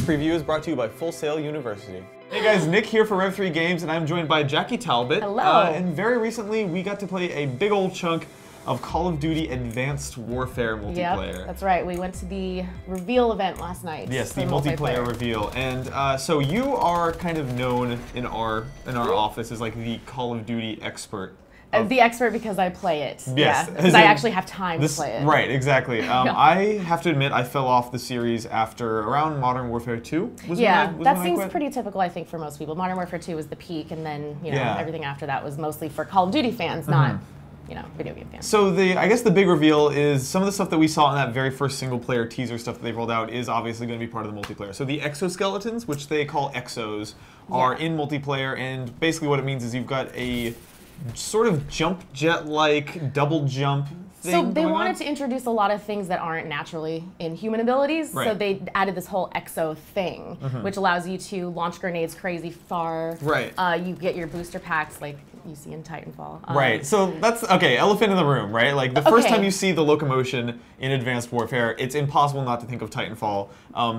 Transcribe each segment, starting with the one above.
preview is brought to you by Full Sail University. Hey guys, Nick here for Rev3 Games, and I'm joined by Jackie Talbot. Hello. And very recently, we got to play a big old chunk of Call of Duty Advanced Warfare multiplayer. Yep, that's right. We went to the reveal event last night. Yes, the multiplayer reveal. And so you are kind of known in our office as like the Call of Duty expert. The expert because I play it. Yes. Yeah, because I actually have time to play it. Right, exactly. I have to admit, I fell off the series after around Modern Warfare 2. That seems pretty typical, I think, for most people. Modern Warfare 2 was the peak, and then everything after that was mostly for Call of Duty fans, not video game fans. So I guess the big reveal is some of the stuff that we saw in that very first single-player teaser stuff that they rolled out is obviously going to be part of the multiplayer. So the Exoskeletons, which they call Exos, are in multiplayer, and basically what it means is you've got a sort of jump jet-like double jump thing. So they wanted to introduce a lot of things that aren't naturally in human abilities. Right. So they added this whole exo thing, which allows you to launch grenades crazy far. Right. You get your booster packs like you see in Titanfall. Right. So that's okay. Elephant in the room, right? Like the first time you see the locomotion in Advanced Warfare, it's impossible not to think of Titanfall.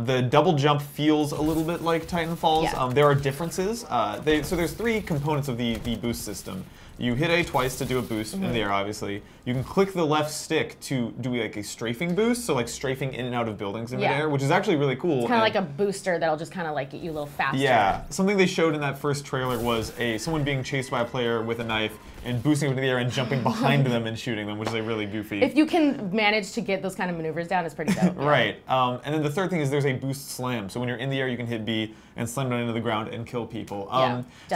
The double jump feels a little bit like Titanfall's. Yeah. There are differences. So there's three components of the boost system. You hit A twice to do a boost in the air, obviously. You can click the left stick to do like a strafing boost, so like strafing in and out of buildings in midair, which is actually really cool. It's kind of like a booster that'll just kind of like get you a little faster. Yeah, something they showed in that first trailer was someone being chased by a player with a knife and boosting into the air and jumping behind them and shooting them, which is like really goofy. If you can manage to get those kind of maneuvers down, it's pretty dope. Right. And then the third thing is there's a boost slam. So when you're in the air, you can hit B and slam down into the ground and kill people.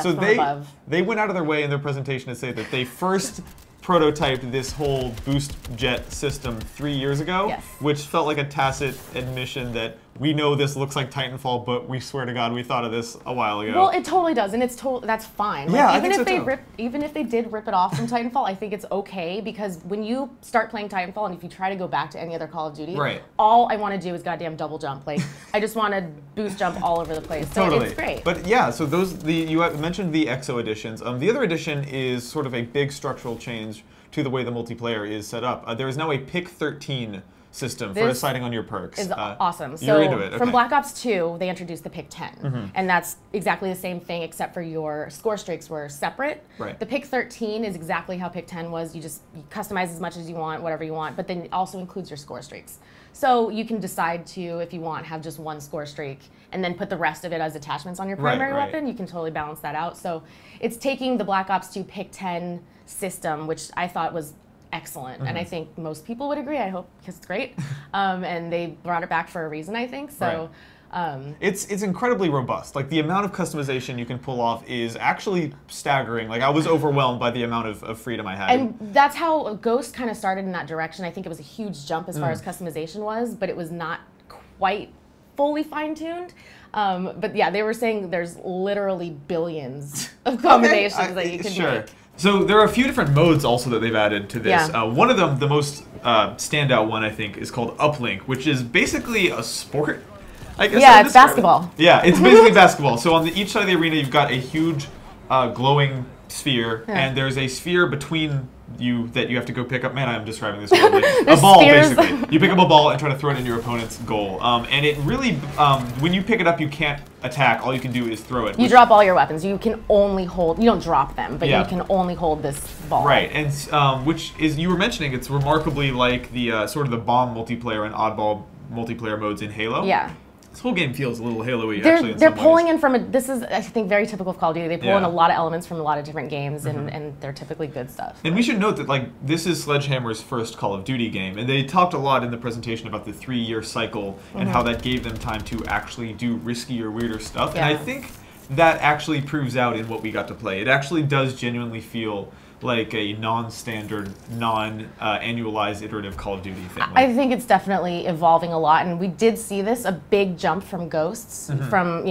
So they went out of their way in their presentation to say that they first prototyped this whole boost jet system 3 years ago, which felt like a tacit admission that we know this looks like Titanfall, but we swear to God we thought of this a while ago. Well, it totally does, and that's fine. Like, yeah, even if they did rip it off from Titanfall, I think it's okay because when you start playing Titanfall and if you try to go back to any other Call of Duty, all I want to do is goddamn double jump. Like I just want to boost jump all over the place. So it's great. But yeah, so you mentioned the Exo editions. The other edition is sort of a big structural change to the way the multiplayer is set up. There is now a pick 13 system for deciding on your perks. Is awesome. So you're into it. Okay. From Black Ops 2, they introduced the pick 10, and that's exactly the same thing except for your score streaks were separate. Right. The pick 13 is exactly how pick 10 was. You customize as much as you want, whatever you want, but then it also includes your score streaks. So you can decide to, if you want, have just one score streak and then put the rest of it as attachments on your primary weapon. You can totally balance that out. So it's taking the Black Ops 2 pick 10 system, which I thought was excellent, and I think most people would agree. I hope, because it's great, and they brought it back for a reason. I think so. It's incredibly robust. Like the amount of customization you can pull off is actually staggering. Like I was overwhelmed by the amount of freedom I had. And that's how Ghost kind of started in that direction. I think it was a huge jump as far as customization was, but it was not quite fully fine-tuned. But yeah, they were saying there's literally billions of combinations that you can make. So there are a few different modes also that they've added to this. One of them, the most standout one, I think, is called Uplink, which is basically a sport, I guess. Yeah, it's basketball. Yeah, it's basically basketball. So on each side of the arena, you've got a huge glowing sphere, and there's a sphere between you that you have to go pick up. Man, I'm describing this horribly. A ball, basically. You pick up a ball and try to throw it into your opponent's goal. And it really, when you pick it up, you can't attack. All you can do is throw it. You drop all your weapons. You can only hold, you don't drop them, but you can only hold this ball. Right, and which is, you were mentioning, it's remarkably like the sort of the bomb multiplayer and oddball multiplayer modes in Halo. Yeah. This whole game feels a little Halo-y, actually, in They're some pulling ways. in from this is, I think, very typical of Call of Duty. They pull in a lot of elements from a lot of different games, and they're typically good stuff. And we should note that, like, this is Sledgehammer's first Call of Duty game, and they talked a lot in the presentation about the 3-year cycle and how that gave them time to actually do riskier, weirder stuff. And I think that actually proves out in what we got to play. It actually does genuinely feel like a non-standard, non-annualized iterative Call of Duty thing. I think it's definitely evolving a lot, and we did see this, a big jump from Ghosts, from,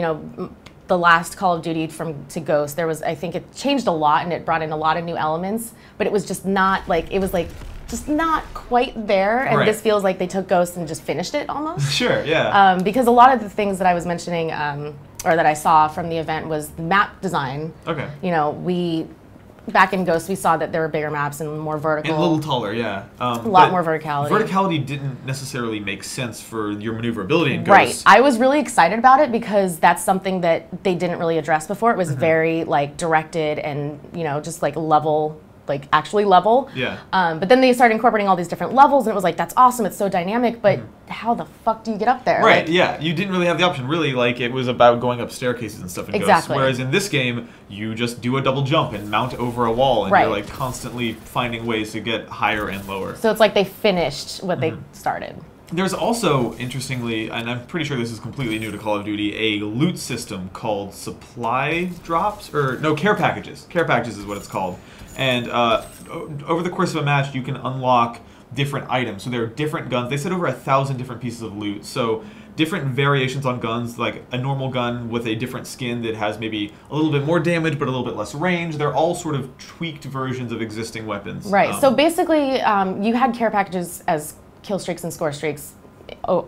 the last Call of Duty to Ghost. There was, I think it changed a lot, and it brought in a lot of new elements, but it was just not, like, it was like, just not quite there, and this feels like they took Ghost and just finished it almost. Sure, yeah. Because a lot of the things that I was mentioning, or that I saw from the event was map design. Okay. You know, back in Ghost, we saw that there were bigger maps and more vertical. And a little taller, yeah. A lot more verticality. Verticality didn't necessarily make sense for your maneuverability in Ghost. Right. I was really excited about it because that's something that they didn't really address before. It was very like directed and, you know, just like level, like actually level. Yeah. But then they started incorporating all these different levels, and it was like, that's awesome, it's so dynamic, but how the fuck do you get up there? Right, like, yeah. You didn't really have the option. Really, like, it was about going up staircases and stuff in Ghost. Whereas in this game, you just do a double jump and mount over a wall, and you're like constantly finding ways to get higher and lower. So it's like they finished what they started. There's also, interestingly, and I'm pretty sure this is completely new to Call of Duty, a loot system called supply drops, or no, care packages. Care packages is what it's called. And over the course of a match, you can unlock different items. So there are different guns. They said over 1,000 different pieces of loot. So different variations on guns, like a normal gun with a different skin that has maybe a little bit more damage but a little bit less range. They're all sort of tweaked versions of existing weapons. Right. So basically, you had care packages as kill streaks and score streaks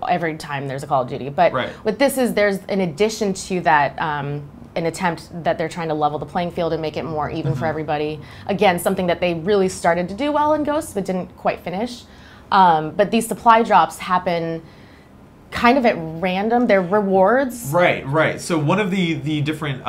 every time there's a Call of Duty. But what this is, there's an addition to that, an attempt that they're trying to level the playing field and make it more even for everybody. Again, something that they really started to do well in Ghosts but didn't quite finish. But these supply drops happen kind of at random. They're rewards. Right, right. So one of the different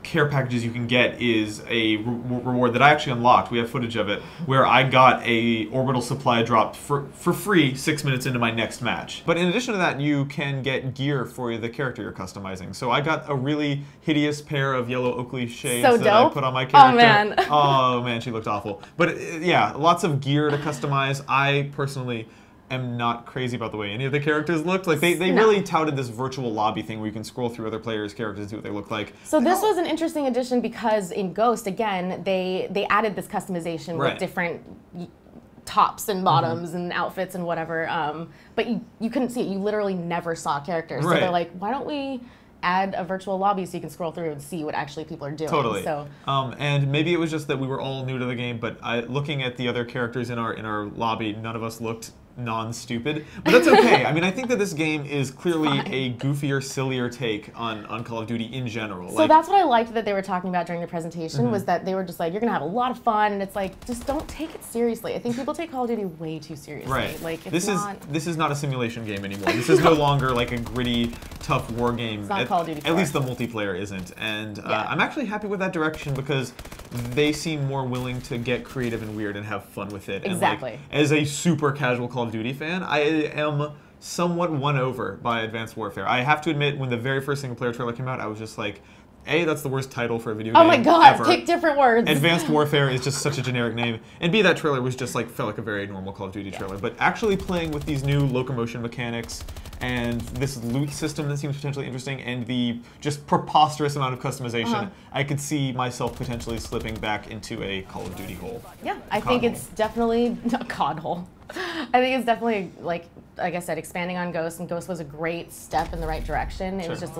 care packages you can get is a reward that I actually unlocked. We have footage of it, where I got a orbital supply drop for free 6 minutes into my next match. But in addition to that, you can get gear for the character you're customizing. So I got a really hideous pair of yellow Oakley shades that I put on my character. Oh man. Oh man, she looked awful. But yeah, lots of gear to customize. I personally am not crazy about the way any of the characters looked. Like they really touted this virtual lobby thing where you can scroll through other players' characters and see what they look like. So this was an interesting addition because in Ghost, again, they added this customization with different tops and bottoms and outfits and whatever. But you couldn't see it. You literally never saw characters. So they're like, why don't we add a virtual lobby so you can scroll through and see what actually people are doing. Totally. So, and maybe it was just that we were all new to the game, but looking at the other characters in our lobby, none of us looked non-stupid. But that's okay. I mean, I think that this game is clearly a goofier, sillier take on Call of Duty in general. So that's what I liked that they were talking about during the presentation, was that they were just like, you're going to have a lot of fun, and it's like, just don't take it seriously. I think people take Call of Duty way too seriously. Right. Like, this is not a simulation game anymore. This is no longer like a gritty, tough war game. It's not Call of Duty 4. At least the multiplayer isn't. And I'm actually happy with that direction because they seem more willing to get creative and weird and have fun with it. Exactly. And like, as a super casual Call of Duty fan, I am somewhat won over by Advanced Warfare. I have to admit, when the very first single-player trailer came out, I was just like, A, that's the worst title for a video game Oh my god, ever. pick different words. Advanced Warfare is just such a generic name. And B, that trailer was just like, felt like a very normal Call of Duty trailer. But actually playing with these new locomotion mechanics and this loot system that seems potentially interesting and the just preposterous amount of customization, I could see myself potentially slipping back into a Call of Duty hole. Yeah, I think it's definitely a COD hole. I think it's definitely, like I said, expanding on Ghost, and Ghost was a great step in the right direction. It was just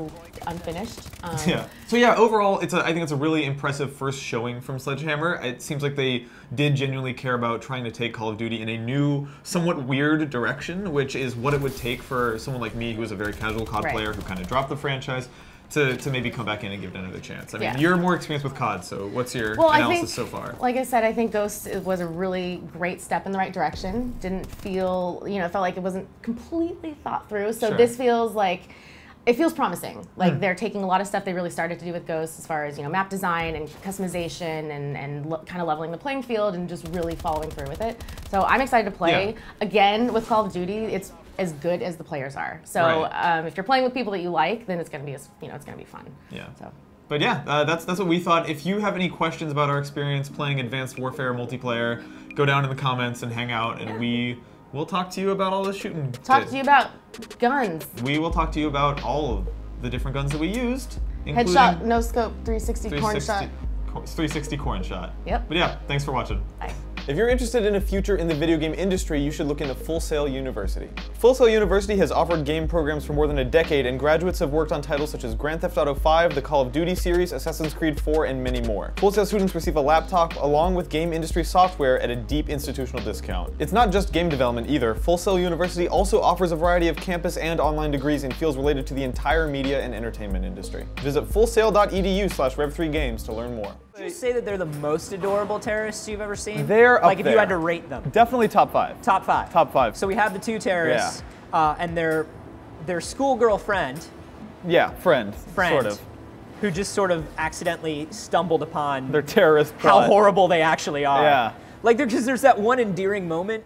unfinished. Yeah. So yeah, overall, I think it's a really impressive first showing from Sledgehammer. It seems like they did genuinely care about trying to take Call of Duty in a new, somewhat weird direction, which is what it would take for someone like me, who is a very casual COD player who kind of dropped the franchise, to maybe come back in and give it another chance. I mean, you're more experienced with COD, so what's your analysis so far? Like I said, I think Ghost was a really great step in the right direction. Didn't feel, it felt like it wasn't completely thought through. So this feels like, it feels promising. Like they're taking a lot of stuff they really started to do with Ghost as far as, map design and customization and kind of leveling the playing field and just really following through with it. So I'm excited to play. Again, with Call of Duty, it's as good as the players are. So if you're playing with people that you like, then it's going to be, it's going to be fun. Yeah. So. But yeah, that's what we thought. If you have any questions about our experience playing Advanced Warfare multiplayer, go down in the comments and hang out, and we'll talk to you about all the shooting. Talk to you about guns. We will talk to you about all of the different guns that we used, including headshot, no scope, 360 corn shot. 360 corn shot. Yep. But yeah, thanks for watching. Bye. If you're interested in a future in the video game industry, you should look into Full Sail University. Full Sail University has offered game programs for more than a decade, and graduates have worked on titles such as Grand Theft Auto 5, the Call of Duty series, Assassin's Creed 4, and many more. Full Sail students receive a laptop along with game industry software at a deep institutional discount. It's not just game development either. Full Sail University also offers a variety of campus and online degrees in fields related to the entire media and entertainment industry. Visit fullsail.edu/rev3games to learn more. Would you say that they're the most adorable terrorists you've ever seen? They're up like if there. you had to rate them. Definitely top 5. Top 5. Top 5. So we have the 2 terrorists, and their schoolgirl friend. Yeah, friend, sort of. Who just sort of accidentally stumbled upon their terrorist plot. How horrible they actually are. Yeah. Like, because there's that one endearing moment